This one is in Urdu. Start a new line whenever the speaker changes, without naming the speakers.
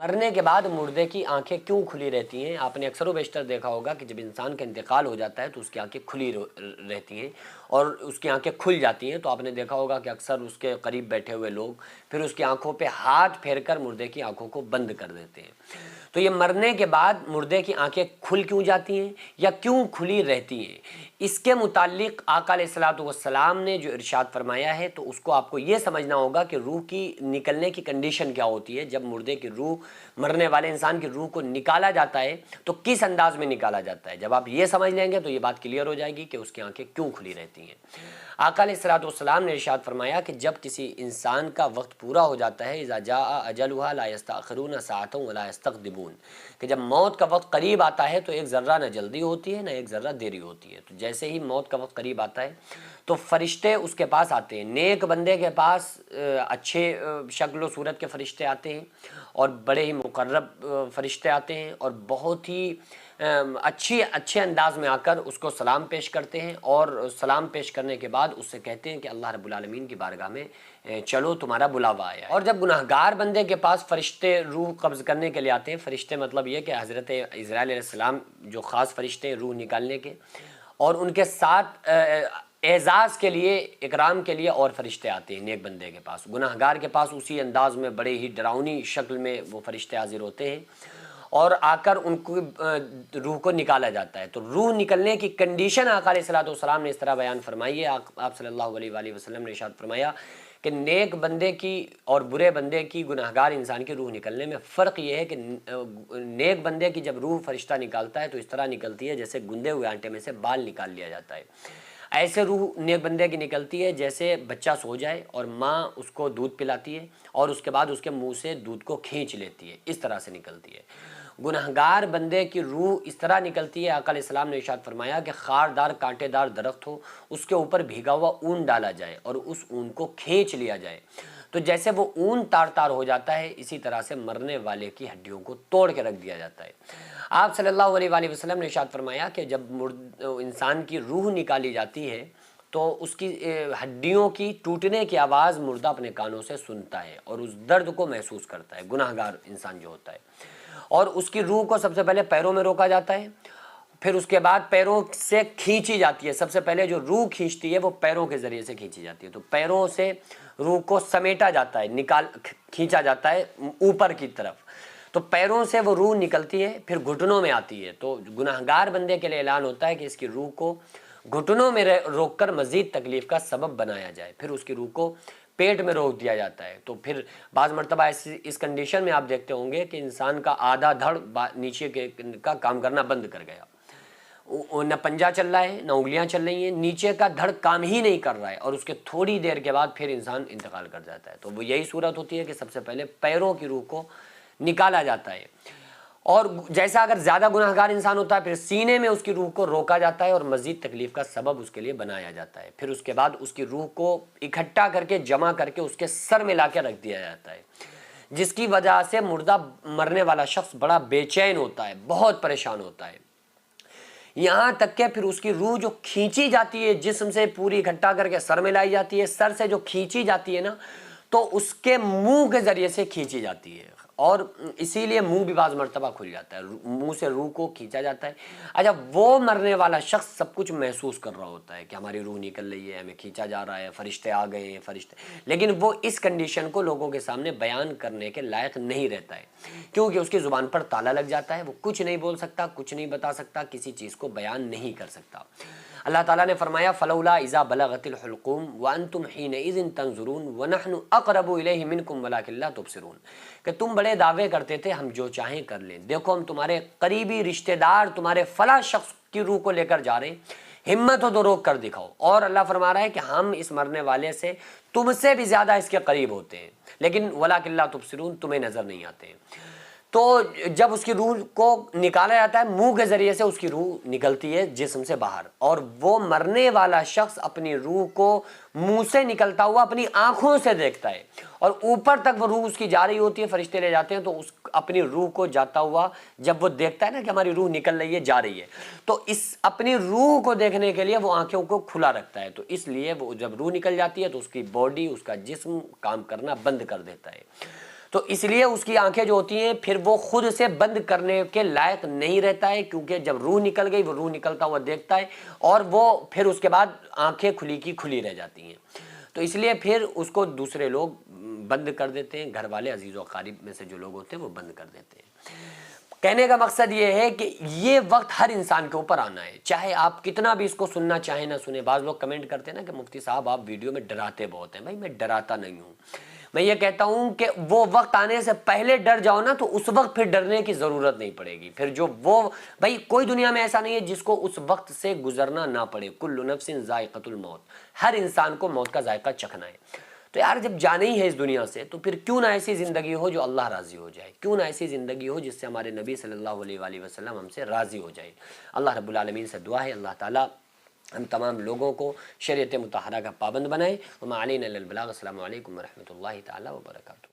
مرنے کے بعد مردے کی آنکھیں کیوں کھلی رہتی ہیں؟ آپ نے اکثر و بیشتر دیکھا ہوگا کہ جب انسان کا انتقال ہو جاتا ہے تو اس کی آنکھیں کھلی رہتی ہیں اور اس کی آنکھیں کھل جاتی ہیں، تو آپ نے دیکھا ہوگا کہ اکثر اس کے قریب بیٹھے ہوئے لوگ پھر اس کی آنکھوں پہ ہاتھ پھیر کر مردے کی آنکھوں کو بند کر دیتے ہیں۔ تو یہ مرنے کے بعد مردے کی آنکھیں کھل کیوں جاتی ہیں یا کیوں کھلی رہتی ہیں، اس کے متعلق آقا علیہ الصلوۃ والسلام نے جو ارشاد فرمایا ہے تو اس کو آپ کو یہ سمجھنا ہوگا کہ روح کی نکلنے کی کنڈیشن کیا ہوتی ہے۔ جب مردے کی روح، مرنے والے انسان کی روح کو نکالا جاتا ہے تو کس انداز میں نکالا جاتا ہے، جب آپ یہ سمجھ لیں گے تو یہ بات کلیئر ہو جائے گی کہ اس کی آنکھیں کیوں کھلی رہتی ہیں۔ آقا علیہ الصلوۃ والسلام نے ارشاد فرمایا کہ جب کسی انسان کا وقت پورا ہو جاتا ہے، اذا جاء اجلها لا يستأخرون ساعة ولا يستقدمون، کہ جب موت کا وقت قریب آتا ہے تو ایک ذرہ نہ جلدی ہوتی ہے نہ ایک ذرہ دیری ہوتی ہے۔ تو جیسے ہی موت کا وقت قریب آتا ہے تو فرشتے اس کے پاس آتے ہیں، نیک بندے کے پاس اچھے شکل و صورت کے فرشتے آتے ہیں اور بڑے ہی مقرب فرشتے آتے ہیں اور بہت ہی اچھے انداز میں آ کر اس کو سلام پیش کرتے ہیں، اور سلام پیش کرنے کے بعد اس سے کہتے ہیں کہ اللہ رب العالمین کی بارگاہ میں چلو تمہارا بلاوا آیا ہے۔ اور جب گناہگار بندے کے پاس فرشتے روح قبض کرنے کے لیے آتے ہیں، فرشتے مطلب یہ کہ حضرت عزرائیل علیہ السلام جو خاص فرشتے ہیں روح نکالنے کے، اور ان کے ساتھ اعزاز کے لیے، اکرام کے لیے اور فرشتے آتے ہیں نیک بندے کے پاس۔ گناہگار کے پاس اسی انداز میں بڑے ہی ڈراؤنی شکل میں وہ فرشتے حاضر ہوتے ہیں اور آ کر ان کو روح کو نکالا جاتا ہے۔ تو روح نکلنے کی کنڈیشن آقا علیہ الصلوۃ والسلام نے اس طرح بیان فرمائی ہے۔ آپ صلی اللہ علیہ وآلہ وسلم نے ارشاد فرمایا کہ نیک بندے کی اور برے بندے کی، گناہگار انسان کی روح نکلنے میں فرق یہ ہے کہ نیک بندے کی جب روح فرشتہ نکالتا ہے تو اس طرح نکلتی ہے جیسے گندے ہوئے آٹے میں سے بال نکال لیا جاتا ہے۔ ایسے روح نیک بندے کی نکلتی ہے جیسے بچہ سو جائے اور ماں اس کو دودھ پلاتی ہے اور اس کے بعد اس کے منہ سے دودھ کو کھینچ لیتی ہے، اس طرح سے نکلتی ہے۔ گنہگار بندے کی روح اس طرح نکلتی ہے، آقا علیہ السلام نے ارشاد فرمایا کہ خاردار کانٹے دار درخت ہو، اس کے اوپر بھیگا ہوا اون ڈالا جائے اور اس اون کو کھینچ لیا جائے، تو جیسے وہ اون تار تار ہو جاتا ہے اسی طرح سے مرنے والے کی ہڈیوں کو توڑ کے رکھ دیا جاتا ہے۔ آپ صلی اللہ علیہ وآلہ وسلم نے ارشاد فرمایا کہ جب انسان کی روح نکالی جاتی ہے تو اس کی ہڈیوں کی ٹوٹنے کی آواز مردہ اپنے کانوں سے سنتا ہے اور اس درد کو محسوس کرتا ہے، گناہگار انسان جو ہوتا ہے، اور اس کی روح کو سب سے پہلے پیروں میں روکا جاتا ہے، پھر اس کے بعد پیروں سے کھینچی جاتی ہے۔ سب سے پہلے جو روح کھینچتی ہے وہ پیروں کے ذریعے سے کھینچی جاتی ہے، تو پیروں سے روح کو سمیٹا جاتا ہے، کھینچا جاتا ہے اوپر کی طرف، تو پیروں سے وہ روح نکلتی ہے، پھر گھٹنوں میں آتی ہے۔ تو گناہگار بندے کے لیے اعلان ہوتا ہے کہ اس کی روح کو گھٹنوں میں روک کر مزید تکلیف کا سبب بنایا جائے، پھر اس کی روح کو پیٹ میں روک دیا جاتا ہے۔ تو پھر بعض مرتبہ اس کنڈیشن میں آپ دیکھتے ہوں گے کہ انسان کا آدھا دھڑ نیچے کا کام کرنا بند کر گیا، نہ پنجہ چل رہا ہے نہ انگلیاں چل رہی ہیں، نیچے کا دھڑ کام ہی نہیں کر رہا ہے، اور اس کے تھوڑی دیر کے بعد پھر انسان انتقال کر جاتا ہے۔ تو وہ یہی صورت ہوتی ہے کہ سب سے پہلے پیروں کی روح کو نکالا جاتا ہے، اور جیسا اگر زیادہ گناہگار انسان ہوتا ہے پھر سینے میں اس کی روح کو روکا جاتا ہے اور مزید تکلیف کا سبب اس کے لیے بنایا جاتا ہے، پھر اس کے بعد اس کی روح کو اکٹھا کر کے جمع کر کے اس کے سر میں لا کے رکھ دیا جاتا ہے، جس کی وجہ سے مردہ مرنے والا شخص بڑا بے چین ہوتا ہے، بہت پریشان ہوتا ہے، یہاں تک کہ پھر اس کی روح جو کھینچی جاتی ہے جسم سے پوری اکٹھا کر کے سر میں لائی جاتی ہے، سر سے جو کھینچی جاتی ہے نا تو اس کے منہ کے ذریعے سے کھینچی جاتی ہے، اور اسی لیے منہ بھی بعض مرتبہ کھل جاتا ہے، منہ سے روح کو کھینچا جاتا ہے۔ اچھا، وہ مرنے والا شخص سب کچھ محسوس کر رہا ہوتا ہے کہ ہماری روح نکل رہی ہے، ہمیں کھینچا جا رہا ہے، فرشتے آ گئے ہیں، فرشتے، لیکن وہ اس کنڈیشن کو لوگوں کے سامنے بیان کرنے کے لائق نہیں رہتا ہے، کیونکہ اس کی زبان پر تالا لگ جاتا ہے، وہ کچھ نہیں بول سکتا، کچھ نہیں بتا سکتا، کسی چیز کو بیان نہیں کر سکتا۔ اللہ تعالیٰ نے فرمایا فَلَوْلَا إِذَا بَلَغَتِ الْحُلْقُومَ وَأَنْتُمْ حِينَئِذٍ تَنظُرُونَ وَنَحْنُ أَقْرَبُ إِلَيْهِ مِنْكُمْ وَلَكِنْ لَا تُبْصِرُونَ، کہ تم بڑے دعوے کرتے تھے ہم جو چاہیں کر لیں، دیکھو ہم تمہارے قریبی رشتہ دار تمہارے فلاں شخص کی روح کو لے کر جا رہے ہیں، ہمت ہو تو روک کر دکھاؤ، اور اللہ فرما رہا ہے کہ ہم اس مرنے والے سے تم سے بھی زیادہ اس کے قریب ہوتے ہیں، لیکن وَلَكِنْ لَا تُبْصِرُونَ، تمہیں نظر نہیں آتے ہیں۔ تو جب اس کی روح کو نکالا جاتا ہے منہ کے ذریعے سے اس کی روح نکلتی ہے جسم سے باہر، اور وہ مرنے والا شخص اپنی روح کو منہ سے نکلتا ہوا اپنی آنکھوں سے دیکھتا ہے، اور اوپر تک وہ روح اس کی جا رہی ہوتی ہے، فرشتے لے جاتے ہیں، تو اس اپنی روح کو جاتا ہوا جب وہ دیکھتا ہے نا کہ ہماری روح نکل رہی ہے، جا رہی ہے، تو اس اپنی روح کو دیکھنے کے لیے وہ آنکھوں کو کھلا رکھتا ہے، تو اس لیے وہ جب روح نکل جاتی ہے تو اس کی باڈی، اس کا جسم کام کرنا بند کر دیتا ہے۔ تو اس لیے اس کی آنکھیں جو ہوتی ہیں پھر وہ خود سے بند کرنے کے لائق نہیں رہتا ہے، کیونکہ جب روح نکل گئی وہ روح نکلتا ہوا دیکھتا ہے اور وہ پھر اس کے بعد آنکھیں کھلی کی کھلی رہ جاتی ہیں۔ تو اس لیے پھر اس کو دوسرے لوگ بند کر دیتے ہیں، گھر والے عزیز و اقارب میں سے جو لوگ ہوتے ہیں وہ بند کر دیتے ہیں۔ کہنے کا مقصد یہ ہے کہ یہ وقت ہر انسان کے اوپر آنا ہے، چاہے آپ کتنا بھی اس کو سننا چاہیں نہ سنیں۔ بعض لوگ کمنٹ کرتے ہیں نا کہ مفتی صاحب آپ ویڈیو میں ڈراتے بہت ہیں۔ بھائی میں ڈراتا نہیں ہوں، میں یہ کہتا ہوں کہ وہ وقت آنے سے پہلے ڈر جاؤ نا تو اس وقت پھر ڈرنے کی ضرورت نہیں پڑے گی۔ پھر جو وہ بھائی کوئی دنیا میں ایسا نہیں ہے جس کو اس وقت سے گزرنا نہ پڑے، کل نفس ذائقۃ الموت، ہر انسان کو موت کا ذائقہ چکھنا ہے۔ تو یار جب جانا ہی ہے اس دنیا سے تو پھر کیوں نہ ایسی زندگی ہو جو اللہ راضی ہو جائے، کیوں نہ ایسی زندگی ہو جس سے ہمارے نبی صلی اللہ علیہ وآلہ وسلم ہم سے راضی ہو جائے۔ اللہ رب العالمین سے دعا ہے اللہ تعالیٰ ہم تمام لوگوں کو شریعت مطہرہ کا پابند بنائے۔ وما علینا الا البلاغ۔ السلام علیکم ورحمۃ اللہ تعالیٰ وبرکاتہ۔